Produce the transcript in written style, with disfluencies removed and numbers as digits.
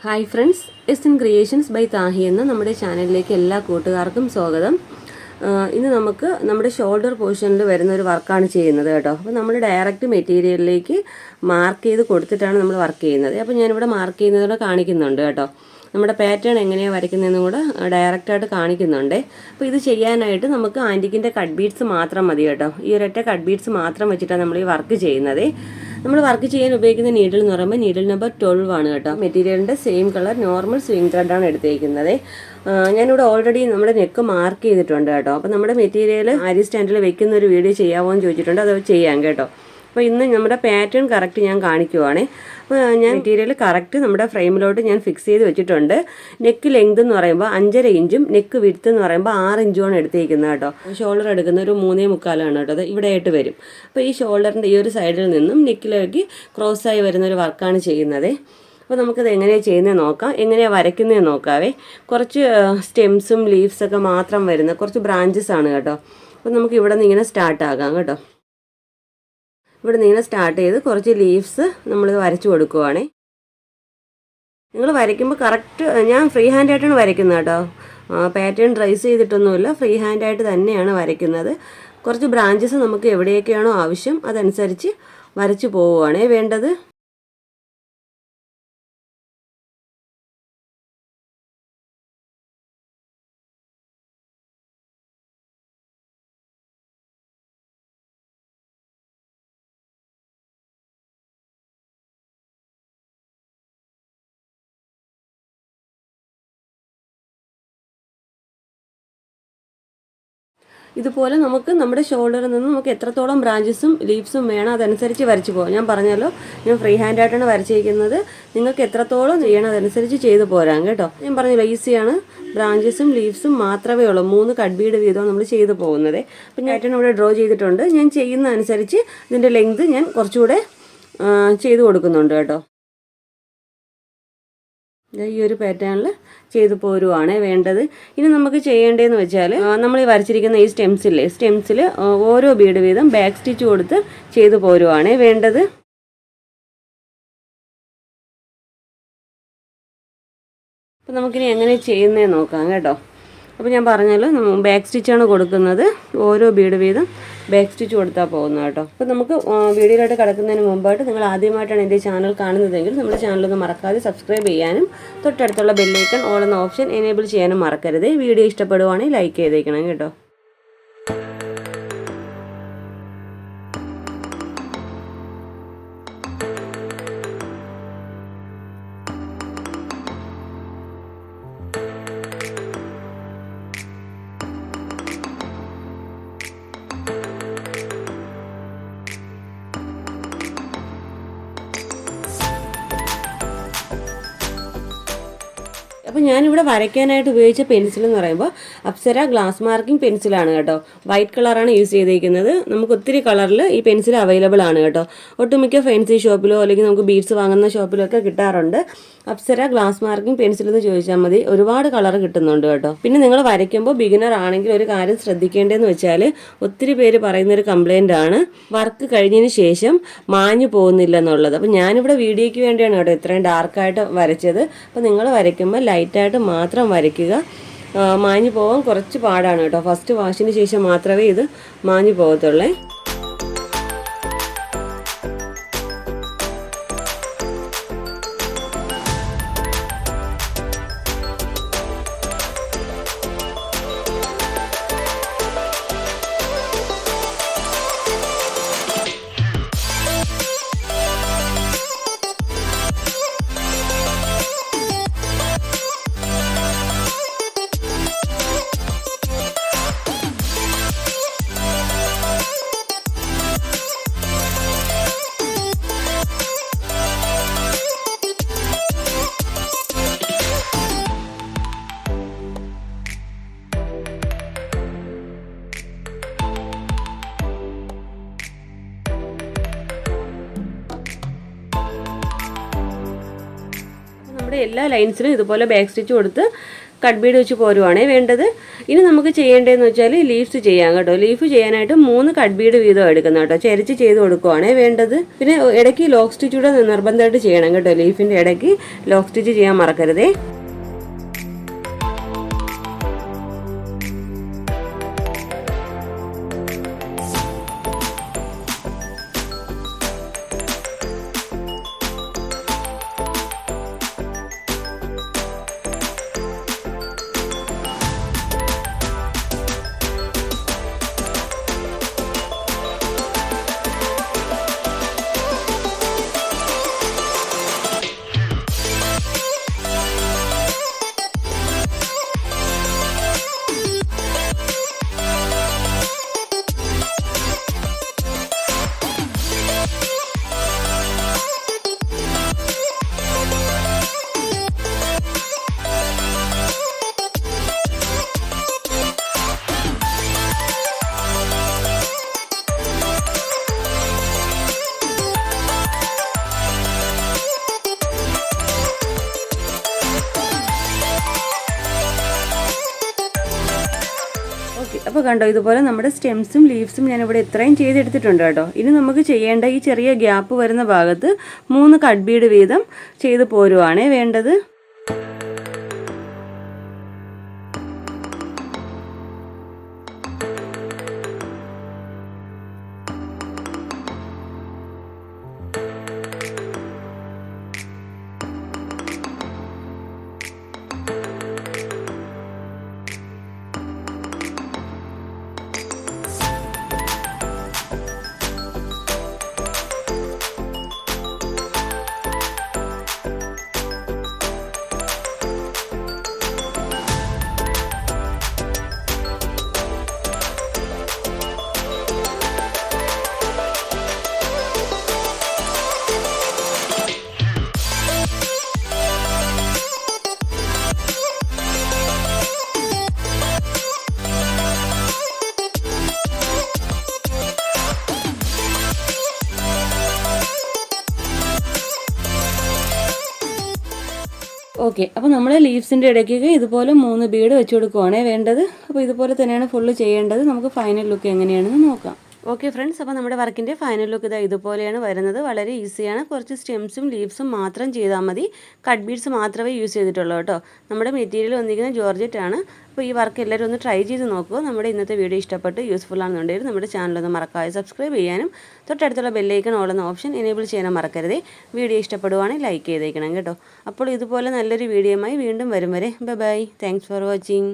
Hi friends, S in creations by താഹി എന്ന നമ്മുടെ ചാനലിലേക്ക് എല്ലാ കൂട്ടുകാർക്കും സ്വാഗതം. ഇന്ന് നമുക്ക് നമ്മുടെ ഷോൾഡർ പോർഷനിൽ വരുന്ന ഒരു വർക്കാണ് ചെയ്യുന്നത് കേട്ടോ. അപ്പോൾ നമ്മൾ ഡയറക്റ്റ് മെറ്റീരിയലിലേക്ക് മാർക്ക് ചെയ്ത് കൊടുത്തിട്ടാണ് നമ്മൾ വർക്ക് ചെയ്യുന്നത്. അപ്പോൾ ഞാനിവിടെ മാർക്ക് ചെയ്യുന്നതോടെ കാണിക്കുന്നുണ്ട് കേട്ടോ. നമ്മുടെ പാറ്റേൺ എങ്ങനെയാണ് വരയ്ക്കുന്നതെന്നും കൂടെ ഡയറക്റ്റായിട്ട് കാണിക്കുന്നുണ്ട്. അപ്പോൾ ഇത് ചെയ്യാനായിട്ട് നമുക്ക് ആൻറ്റിക്കിൻ്റെ കട്ട് ബീഡ്സ് മാത്രം മതി കേട്ടോ. ഈ ഒരൊറ്റ കട്ട് ബീഡ്സ് മാത്രം വെച്ചിട്ടാണ് നമ്മൾ ഈ വർക്ക് ചെയ്യുന്നത്. നമ്മൾ വർക്ക് ചെയ്യാൻ ഉപയോഗിക്കുന്ന നീഡിൽ എന്ന് പറയുമ്പോൾ നീഡിൽ നമ്പർ 12 ആണ് കേട്ടോ. മെറ്റീരിയലിൻ്റെ സെയിം കളർ നോർമൽ സ്വിങ് ത്രെഡാണ് എടുത്തേക്കുന്നത്. ഞാനിവിടെ ഓൾറെഡി നമ്മുടെ നെക്ക് മാർക്ക് ചെയ്തിട്ടുണ്ട് കേട്ടോ. അപ്പോൾ നമ്മുടെ മെറ്റീരിയൽ ആരി സ്റ്റാൻഡിൽ വെക്കുന്ന ഒരു വീഡിയോ ചെയ്യാമോ എന്ന് ചോദിച്ചിട്ടുണ്ട്. അത് ചെയ്യാം കേട്ടോ. അപ്പോൾ ഇന്ന് നമ്മുടെ പാറ്റേൺ കറക്റ്റ് ഞാൻ കാണിക്കുവാണ്. അപ്പോൾ ഞാൻ മെറ്റീരിയൽ കറക്റ്റ് നമ്മുടെ ഫ്രെയിമിലോട്ട് ഞാൻ ഫിക്സ് ചെയ്ത് വെച്ചിട്ടുണ്ട്. നെക്ക് ലെങ്ത് എന്ന് പറയുമ്പോൾ 5.5 ഇഞ്ചും നെക്ക് വിഡ്ത്ത് എന്ന് പറയുമ്പോൾ 6 ഇഞ്ചുമാണ് എടുത്തേക്കുന്നത് കേട്ടോ. ഷോൾഡർ എടുക്കുന്ന ഒരു 3.75 കേട്ടോ. അത് ഇവിടെ ആയിട്ട് വരും. അപ്പോൾ ഈ ഷോൾഡറിൻ്റെ ഈ ഒരു സൈഡിൽ നിന്നും നെക്കിലേക്ക് ക്രോസായി വരുന്ന ഒരു വർക്കാണ് ചെയ്യുന്നത്. അപ്പോൾ നമുക്കത് എങ്ങനെയാണ് ചെയ്യുന്നത് നോക്കാം, എങ്ങനെയാണ് വരയ്ക്കുന്നത് നോക്കാവേ. കുറച്ച് സ്റ്റെംസും ലീവ്സൊക്കെ മാത്രം വരുന്ന കുറച്ച് ബ്രാഞ്ചസ് ആണ് കേട്ടോ. അപ്പോൾ നമുക്ക് ഇവിടെ നിന്ന് ഇങ്ങനെ സ്റ്റാർട്ട് ആകാം കേട്ടോ. ഇവിടെ നിന്ന് ഇങ്ങനെ സ്റ്റാർട്ട് ചെയ്ത് കുറച്ച് ലീവ്സ് നമ്മളിത് വരച്ചു കൊടുക്കുവാണേ. നിങ്ങൾ വരയ്ക്കുമ്പോൾ കറക്റ്റ് ഞാൻ ഫ്രീ ഹാൻഡായിട്ടാണ് വരയ്ക്കുന്നത് കേട്ടോ. പാറ്റേൺ ട്രേസ് ചെയ്തിട്ടൊന്നുമില്ല, ഫ്രീ ഹാൻഡായിട്ട് തന്നെയാണ് വരയ്ക്കുന്നത്. കുറച്ച് ബ്രാഞ്ചസ് നമുക്ക് എവിടെയൊക്കെയാണോ ആവശ്യം അതനുസരിച്ച് വരച്ചു പോവുകയാണേ വേണ്ടത്. ഇതുപോലെ നമുക്ക് നമ്മുടെ ഷോൾഡറിൽ നിന്ന് നമുക്ക് എത്രത്തോളം ബ്രാഞ്ചസും ലീവ്സും വേണം അതനുസരിച്ച് വരച്ച് പോകാം. ഞാൻ പറഞ്ഞല്ലോ, ഞാൻ ഫ്രീ ഹാൻഡായിട്ടാണ് വരച്ചിരിക്കുന്നത്. നിങ്ങൾക്ക് എത്രത്തോളം ചെയ്യണം അതനുസരിച്ച് ചെയ്ത് പോരാം കേട്ടോ. ഞാൻ പറഞ്ഞല്ലോ, ഈസിയാണ്. ബ്രാഞ്ചസും ലീവ്സും മാത്രമേ ഉള്ളൂ. 3 കട്ട് ബീഡ് വീതം നമ്മൾ ചെയ്ത് പോകുന്നത്. അപ്പം ഞാൻ ഇവിടെ ഡ്രോ ചെയ്തിട്ടുണ്ട്. ഞാൻ ചെയ്യുന്ന അനുസരിച്ച് ഇതിൻ്റെ ലെങ്ത് ഞാൻ കുറച്ചുകൂടെ ചെയ്ത് കൊടുക്കുന്നുണ്ട് കേട്ടോ. ഈ ഒരു പാറ്റേണിൽ ചെയ്ത് പോരുവാണ് വേണ്ടത്. ഇനി നമുക്ക് ചെയ്യേണ്ടതെന്ന് വെച്ചാൽ നമ്മൾ ഈ വരച്ചിരിക്കുന്ന ഈ സ്റ്റെംസിൽ ഓരോ ബീഡ് വീതം ബാക്ക് സ്റ്റിച്ച് കൊടുത്ത് ചെയ്ത് പോരുവാണ് വേണ്ടത്. അപ്പോൾ നമുക്കിനി എങ്ങനെ ചെയ്യുന്നതെന്ന് നോക്കാം കേട്ടോ. അപ്പോൾ ഞാൻ പറഞ്ഞല്ലോ, ബാക്ക് സ്റ്റിച്ചാണ് കൊടുക്കുന്നത്. ഓരോ ബീഡ് വീതം ബാക്ക് സ്റ്റിച്ച് കൊടുത്താൽ പോകുന്നത് കേട്ടോ. അപ്പോൾ നമുക്ക് വീഡിയോയിലോട്ട് കിടക്കുന്നതിന് മുമ്പായിട്ട് നിങ്ങൾ ആദ്യമായിട്ടാണ് എൻ്റെ ചാനൽ കാണുന്നതെങ്കിൽ നമ്മുടെ ചാനലൊന്ന് മറക്കാതെ സബ്സ്ക്രൈബ് ചെയ്യാനും തൊട്ടടുത്തുള്ള ബെല്ലൈക്കൺ ഓൾ എന്ന ഓപ്ഷൻ എനേബിൾ ചെയ്യാനും മറക്കരുത്. വീഡിയോ ഇഷ്ടപ്പെടുവാണെങ്കിൽ ലൈക്ക് ചെയ്തേക്കണം കേട്ടോ. അപ്പോൾ ഞാനിവിടെ വരയ്ക്കാനായിട്ട് ഉപയോഗിച്ച പെൻസിൽ എന്ന് പറയുമ്പോൾ അപ്സര ഗ്ലാസ് മാർക്കിംഗ് പെൻസിലാണ് കേട്ടോ. വൈറ്റ് കളറാണ് യൂസ് ചെയ്തിരിക്കുന്നത്. നമുക്ക് ഒത്തിരി കളറിൽ ഈ പെൻസിൽ അവൈലബിൾ ആണ് കേട്ടോ. ഒട്ടുമിക്ക ഫാൻസി ഷോപ്പിലോ അല്ലെങ്കിൽ നമുക്ക് ബീഡ്സ് വാങ്ങുന്ന ഷോപ്പിലോ ഒക്കെ കിട്ടാറുണ്ട്. അപ്സര ഗ്ലാസ് മാർക്കിംഗ് പെൻസിൽ എന്ന് ചോദിച്ചാൽ മതി. ഒരുപാട് കളർ കിട്ടുന്നുണ്ട് കേട്ടോ. പിന്നെ നിങ്ങൾ വരയ്ക്കുമ്പോൾ ബിഗിനർ ആണെങ്കിൽ ഒരു കാര്യം ശ്രദ്ധിക്കേണ്ടതെന്ന് വെച്ചാൽ ഒത്തിരി പേര് പറയുന്നൊരു കംപ്ലൈൻ്റ് ആണ് വർക്ക് കഴിഞ്ഞതിന് ശേഷം മാഞ്ഞു പോകുന്നില്ല എന്നുള്ളത്. അപ്പോൾ ഞാനിവിടെ വീഡിയോയ്ക്ക് വേണ്ടിയാണ് കേട്ടോ ഇത്രയും ഡാർക്കായിട്ട് വരച്ചത്. അപ്പോൾ നിങ്ങൾ വരയ്ക്കുമ്പോൾ ലൈറ്റായിട്ട് മാത്രം വരയ്ക്കുക. മാഞ്ഞു പോകാൻ കുറച്ച് പാടാണ് കേട്ടോ. ഫസ്റ്റ് വാഷിന് ശേഷം മാത്രമേ ഇത് മാഞ്ഞു പോകത്തുള്ളേ. എല്ലാ ലൈൻസിലും ഇതുപോലെ ബാക്ക് സ്റ്റിച്ച് കൊടുത്ത് കട്ട് ബീഡ് വെച്ച് പോരുവാണേ വേണ്ടത്. ഇനി നമുക്ക് ചെയ്യേണ്ടതെന്ന് വെച്ചാൽ ലീവ്സ് ചെയ്യാം കേട്ടോ. ലീഫ് ചെയ്യാനായിട്ട് 3 കട്ട് ബീഡ് വീതം എടുക്കുന്ന കേട്ടോ, ചരിച്ച് ചെയ്ത് കൊടുക്കുവാണേ വേണ്ടത്. പിന്നെ ഇടയ്ക്ക് ലോക്ക് സ്റ്റിച്ച് കൂടെ നിർബന്ധമായിട്ട് ചെയ്യണം കേട്ടോ, ലീഫിൻ്റെ ഇടയ്ക്ക് ലോക്ക് സ്റ്റിച്ച് ചെയ്യാൻ മറക്കരുതേ. അപ്പോൾ കണ്ടോ, ഇതുപോലെ നമ്മുടെ സ്റ്റെംസും ലീവ്സും ഞാനിവിടെ ഇത്രയും ചെയ്തെടുത്തിട്ടുണ്ട് കേട്ടോ. ഇനി നമുക്ക് ചെയ്യേണ്ട ഈ ചെറിയ ഗ്യാപ്പ് വരുന്ന ഭാഗത്ത് 3 കട്ട് ബീഡ് വീതം ചെയ്ത് പോരുവാണേ വേണ്ടത്. ഓക്കെ, അപ്പോൾ നമ്മൾ ലീവ്സിൻ്റെ ഇടയ്ക്കൊക്കെ ഇതുപോലെ 3 ബീഡ് വെച്ച് കൊടുക്കുവാണേ വേണ്ടത്. അപ്പോൾ ഇതുപോലെ തന്നെയാണ് ഫുള്ള് ചെയ്യേണ്ടത്. നമുക്ക് ഫൈനൽ ലുക്ക് എങ്ങനെയാണെന്ന് നോക്കാം. ഓക്കെ ഫ്രണ്ട്സ്, അപ്പോൾ നമ്മുടെ വർക്കിൻ്റെ ഫൈനൽ ലുക്ക് ഇതുപോലെയാണ് വരുന്നത്. വളരെ ഈസിയാണ്. കുറച്ച് സ്റ്റെംസും ലീവ്സും മാത്രം ചെയ്താൽ മതി. കട്ട് ബീഡ്സ് മാത്രമേ യൂസ് ചെയ്തിട്ടുള്ളൂ കേട്ടോ. നമ്മുടെ മെറ്റീരിയൽ വന്നിരിക്കുന്നത് ജോർജറ്റ് ആണ്. അപ്പോൾ ഈ വർക്ക് എല്ലാവരും ഒന്ന് ട്രൈ ചെയ്ത് നോക്കുക. നമ്മുടെ ഇന്നത്തെ വീഡിയോ ഇഷ്ടപ്പെട്ട് യൂസ്ഫുൾ ആണെന്നുണ്ടെങ്കിൽ നമ്മുടെ ചാനലൊന്ന് മറക്കാതെ സബ്സ്ക്രൈബ് ചെയ്യാനും തൊട്ടടുത്തുള്ള ബെല്ലൈക്കൺ ഓൾ എന്ന ഓപ്ഷൻ എനേബിൾ ചെയ്യാനും മറക്കരുതേ. വീഡിയോ ഇഷ്ടപ്പെടുവാണെങ്കിൽ ലൈക്ക് ചെയ്തേക്കണം കേട്ടോ. അപ്പോൾ ഇതുപോലെ നല്ലൊരു വീഡിയോയുമായി വീണ്ടും വരും വരെ ബൈ. Thanks for watching.